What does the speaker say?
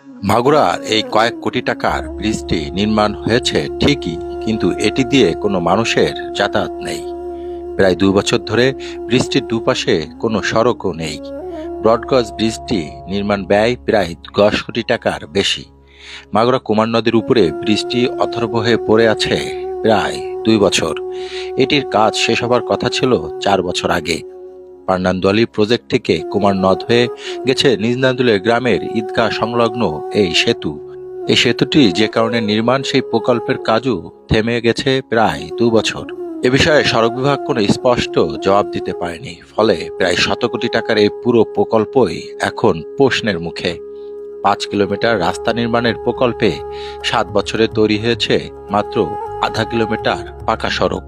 মাগুরার এই কয়েক কোটি টাকার ব্রিজটি নির্মাণ হয়েছে ঠিকই, কিন্তু এটি দিয়ে কোনো মানুষের যাতায়াত নেই। প্রায় ২ বছর ধরে ব্রিজটির দুপাশে কোনো সড়কও নেই। ব্রডগজ ব্রিজটি নির্মাণ ব্যয় প্রায় ১০ কোটি টাকার বেশি। মাগুরা কুমার নদীর উপরে ব্রিজটি অথর্ব হয়ে পড়ে আছে প্রায় ২ বছর। এটির কাজ শেষ হবার কথা ছিল ৪ বছর আগে। পান্নানদুয়ালি প্রজেক্ট থেকে কুমার নদ হয়ে গেছে নিজনান্দুলের গ্রামের ঈদগাহ সংলগ্ন এই সেতু। এই সেতুটি যে কারণে নির্মাণ, সেই প্রকল্পের কাজও থেমে গেছে প্রায় ২ বছর। এ বিষয়ে সড়ক বিভাগ কোনো স্পষ্ট জবাব দিতে পারেনি, ফলে প্রায় ১০০ কোটি টাকার এই পুরো প্রকল্পই এখন প্রশ্নের মুখে। ৫ কিলোমিটার রাস্তা নির্মাণের প্রকল্পে ৭ বছরে তৈরি হয়েছে মাত্র আধা কিলোমিটার পাকা সড়ক।